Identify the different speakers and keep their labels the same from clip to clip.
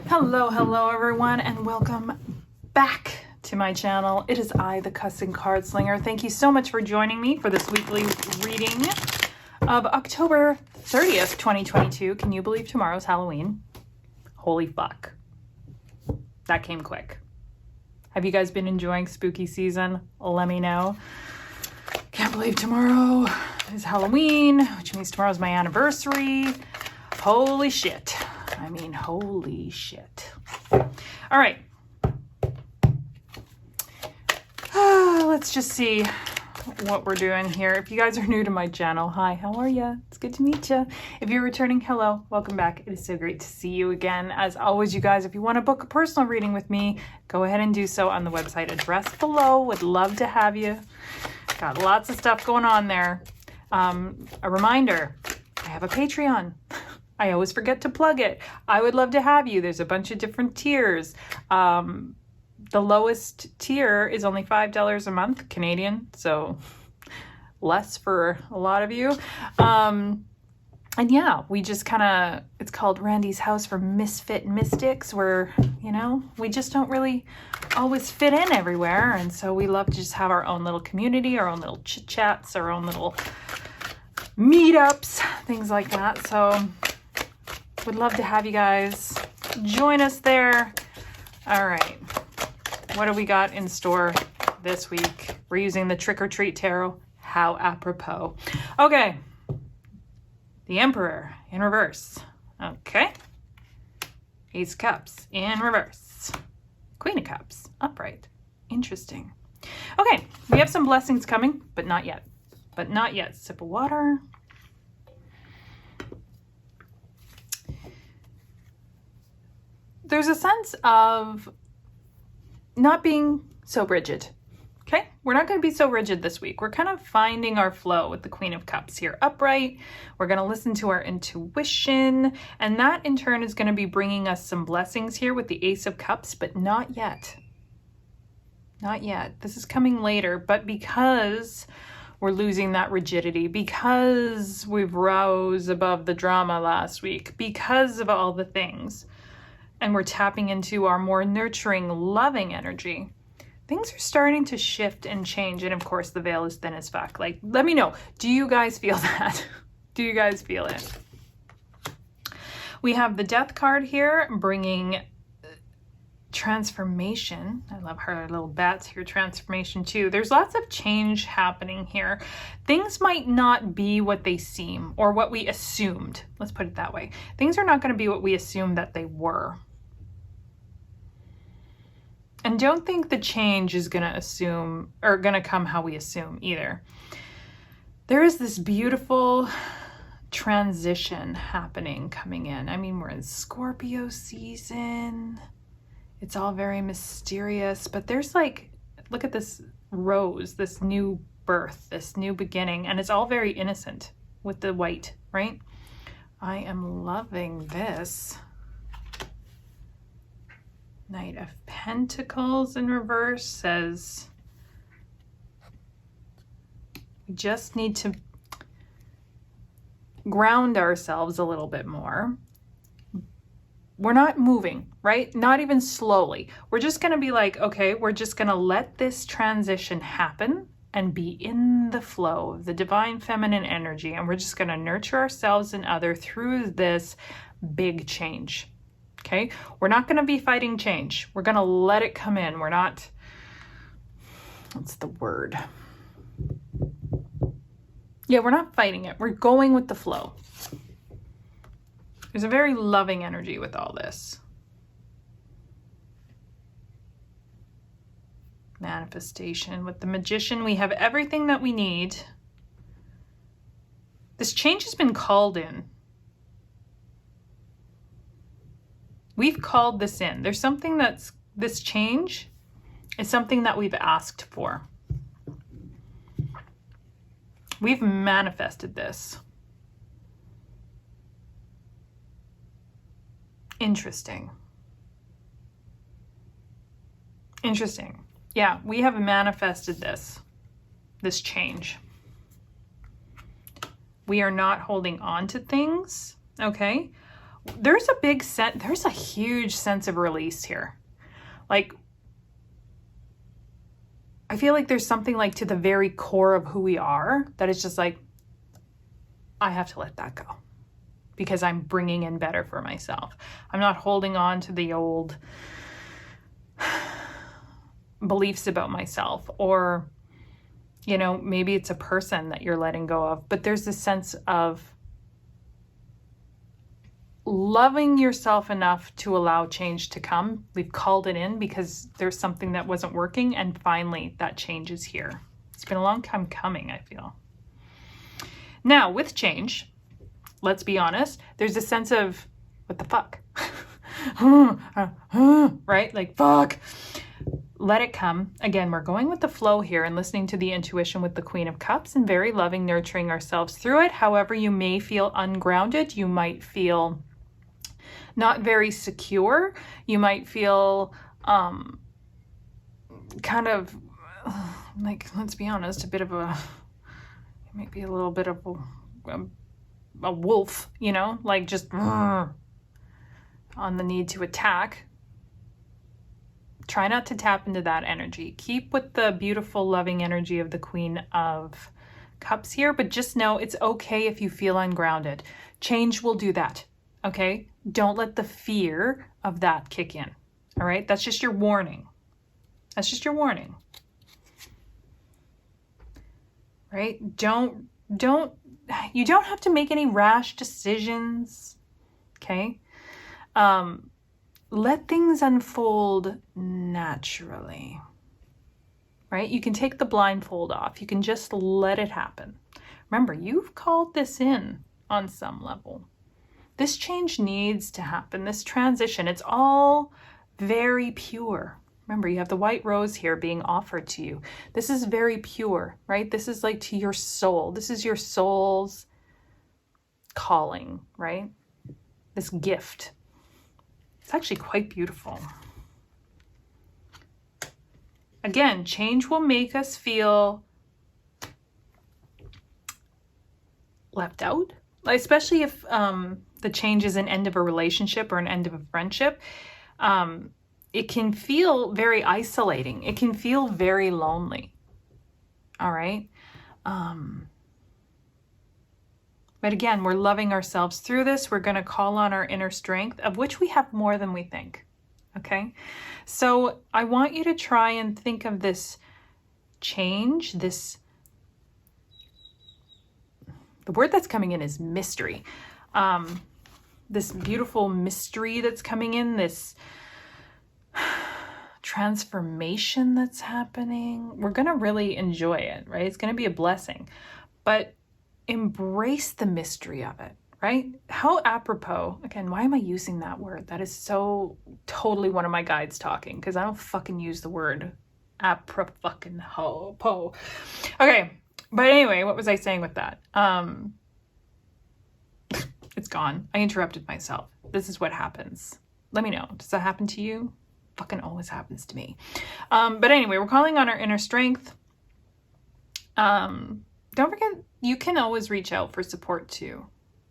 Speaker 1: Hello everyone, and welcome back to my channel. It is I, the Cussing Cardslinger. Thank you so much for joining me for this weekly reading of October 30th, 2022. Can you believe tomorrow's Halloween? Holy fuck. That came quick. Have you guys been enjoying spooky season? Let me know. Can't believe tomorrow is Halloween, which means tomorrow's my anniversary. Holy shit. I mean, holy shit. All right. Let's just see what we're doing here. If you guys are new to my channel, hi, how are you? It's good to meet you. If you're returning, hello, welcome back. It is so great to see you again. As always, you guys, if you want to book a personal reading with me, go ahead and do so on the website address below. Would love to have you. Got lots of stuff going on there. A reminder, I have a Patreon. I always forget to plug it. I would love to have you. There's a bunch of different tiers. The lowest tier is only $5 a month, Canadian, so less for a lot of you. And yeah, we just kind of, it's called Randy's House for Misfit Mystics, where, you know, we just don't really always fit in everywhere. And so we love to just have our own little community, our own little chit chats, our own little meetups, things like that. So would love to have you guys join us there. All right. What do we got in store this week? We're using the Trick or Treat Tarot. How apropos. Okay. The Emperor in reverse. Okay. Ace of Cups in reverse. Queen of Cups upright. Interesting. Okay. We have some blessings coming, but not yet. But not yet. Sip of water. There's a sense of not being so rigid. Okay, we're not going to be so rigid this week. We're kind of finding our flow with the Queen of Cups here upright. We're going to listen to our intuition, and that in turn is going to be bringing us some blessings here with the Ace of Cups, but not yet. Not yet. This is coming later, but because we're losing that rigidity, because we've rose above the drama last week, because of all the things, and we're tapping into our more nurturing, loving energy, things are starting to shift and change. And of course, the veil is thin as fuck. Like, let me know. Do you guys feel that? Do you guys feel it? We have the Death card here, bringing transformation. I love her little bats here, transformation too. There's lots of change happening here. Things might not be what they seem or what we assumed. Let's put it that way. Things are not going to be what we assumed that they were. And don't think the change is going to assume or going to come how we assume either. There is this beautiful transition happening, coming in. I mean, we're in Scorpio season. It's all very mysterious, but there's like, look at this rose, this new birth, this new beginning, and it's all very innocent with the white, right? I am loving this. Knight of Pentacles in reverse says we just need to ground ourselves a little bit more. We're not moving, right? Not even slowly. We're just going to be like, okay, we're just going to let this transition happen and be in the flow of the divine feminine energy. And we're just going to nurture ourselves and others through this big change. Okay, we're not going to be fighting change. We're going to let it come in. We're not, what's the word? Yeah, we're not fighting it. We're going with the flow. There's a very loving energy with all this. Manifestation. With the Magician, we have everything that we need. This change has been called in. We've called this in. There's something that's, this change is something that we've asked for. We've manifested this. Interesting. Interesting. Yeah, we have manifested this change. We are not holding on to things, okay? there's a huge sense of release here. Like, I feel like there's something like to the very core of who we are that is just like, I have to let that go because I'm bringing in better for myself. I'm not holding on to the old beliefs about myself, or, you know, maybe it's a person that you're letting go of, but there's this sense of loving yourself enough to allow change to come. We've called it in because there's something that wasn't working, and finally that change is here. It's been a long time coming, I feel. Now, with change, let's be honest, there's a sense of, what the fuck? Right? Like, fuck. Let it come. Again, we're going with the flow here and listening to the intuition with the Queen of Cups and very loving, nurturing ourselves through it. However, you may feel ungrounded. You might feel not very secure. You might feel kind of like, let's be honest, a bit of a, maybe a little bit of a wolf, you know, like just on the need to attack. Try not to tap into that energy. Keep with the beautiful, loving energy of the Queen of Cups here, but just know it's okay if you feel ungrounded. Change will do that, okay? Don't let the fear of that kick in, all right? That's just your warning. That's just your warning, right? You don't have to make any rash decisions, okay? Let things unfold naturally, right? You can take the blindfold off. You can just let it happen. Remember, you've called this in on some level. This change needs to happen. This transition, it's all very pure. Remember, you have the white rose here being offered to you. This is very pure, right? This is like to your soul. This is your soul's calling, right? This gift. It's actually quite beautiful. Again, change will make us feel left out, especially if the change is an end of a relationship or an end of a friendship. It can feel very isolating. It can feel very lonely. All right. But again, we're loving ourselves through this. We're going to call on our inner strength, of which we have more than we think. Okay. So I want you to try and think of this change, the word that's coming in is mystery. This beautiful mystery that's coming in, this transformation that's happening. We're going to really enjoy it, right? It's going to be a blessing, but embrace the mystery of it, right? How apropos, again, why am I using that word? That is so totally one of my guides talking, because I don't fucking use the word apropos. Okay, but anyway, what was I saying with that? It's gone. I interrupted myself. This is what happens. Let me know. Does that happen to you? Fucking always happens to me. But anyway, we're calling on our inner strength. Don't forget, you can always reach out for support too,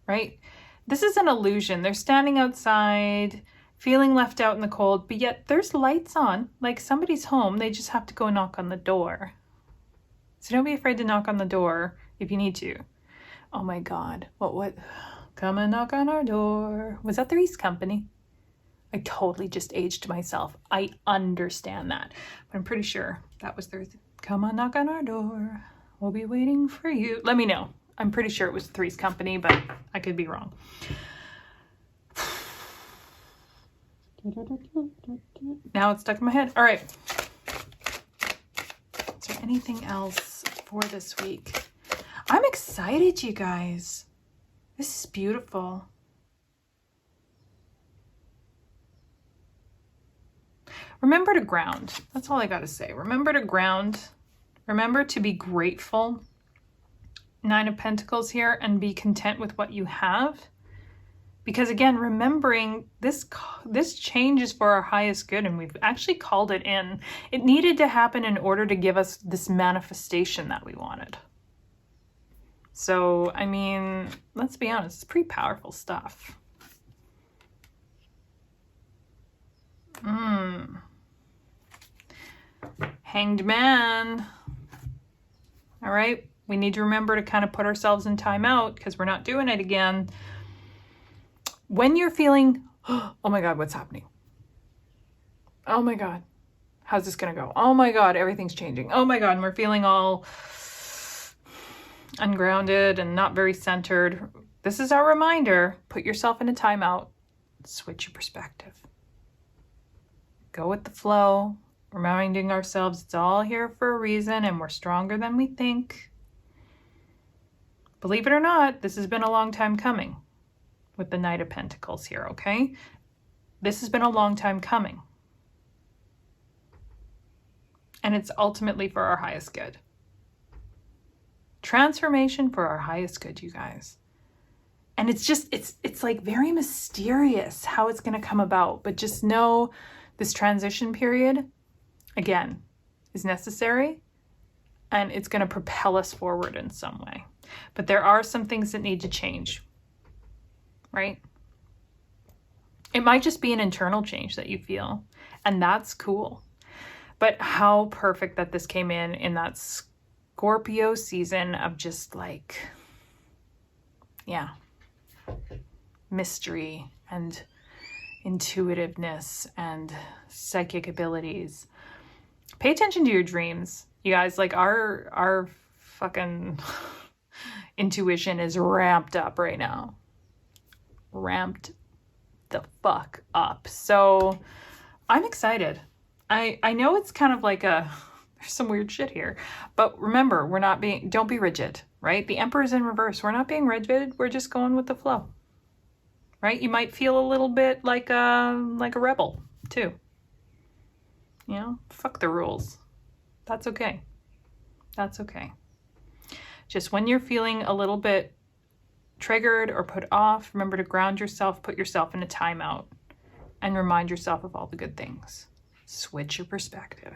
Speaker 1: right? This is an illusion. They're standing outside, feeling left out in the cold, but yet there's lights on, like somebody's home. They just have to go knock on the door. So don't be afraid to knock on the door if you need to. Oh my God. What? Come and knock on our door. Was that Three's Company? I totally just aged myself. I understand that. But I'm pretty sure that was their come on, knock on our door. We'll be waiting for you. Let me know. I'm pretty sure it was Three's Company, but I could be wrong. Now it's stuck in my head. All right. Is there anything else for this week? I'm excited, you guys. This is beautiful. Remember to ground. That's all I got to say. Remember to ground. Remember to be grateful. Nine of Pentacles here, and be content with what you have. Because again, remembering this change is for our highest good, and we've actually called it in. It needed to happen in order to give us this manifestation that we wanted. So, I mean, let's be honest, it's pretty powerful stuff. Hanged Man. All right. We need to remember to kind of put ourselves in timeout because we're not doing it again. When you're feeling, oh my God, what's happening? Oh my God, how's this going to go? Oh my God, everything's changing. Oh my God, and we're feeling all ungrounded and not very centered. This is our reminder. Put yourself in a timeout. Switch your perspective. Go with the flow, reminding ourselves it's all here for a reason and we're stronger than we think. Believe it or not, this has been a long time coming with the Knight of Pentacles here, okay? This has been a long time coming. And it's ultimately for our highest good. Transformation for our highest good, you guys. And it's just, it's like very mysterious how it's going to come about. But just know this transition period, again, is necessary. And it's going to propel us forward in some way. But there are some things that need to change, right? It might just be an internal change that you feel. And that's cool. But how perfect that this came in that Scorpio season of just like, yeah, mystery and intuitiveness and psychic abilities. Pay attention to your dreams, you guys. Like our fucking intuition is ramped up right now. Ramped the fuck up. So I'm excited. I know it's kind of like there's some weird shit here, but remember, don't be rigid, right? The Emperor's in reverse. We're not being rigid. We're just going with the flow, right? You might feel a little bit like a rebel too. You know, fuck the rules. That's okay. That's okay. Just when you're feeling a little bit triggered or put off, remember to ground yourself, put yourself in a timeout, and remind yourself of all the good things. Switch your perspective.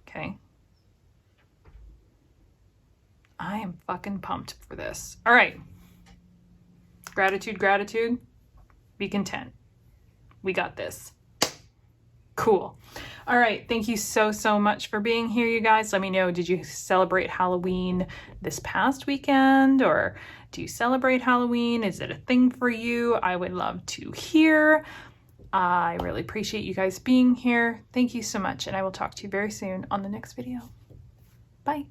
Speaker 1: Okay? I am fucking pumped for this. All right. Gratitude, gratitude. Be content. We got this. Cool. All right. Thank you so, so much for being here, you guys. Let me know, did you celebrate Halloween this past weekend, or do you celebrate Halloween? Is it a thing for you? I would love to hear. I really appreciate you guys being here. Thank you so much, and I will talk to you very soon on the next video. Bye.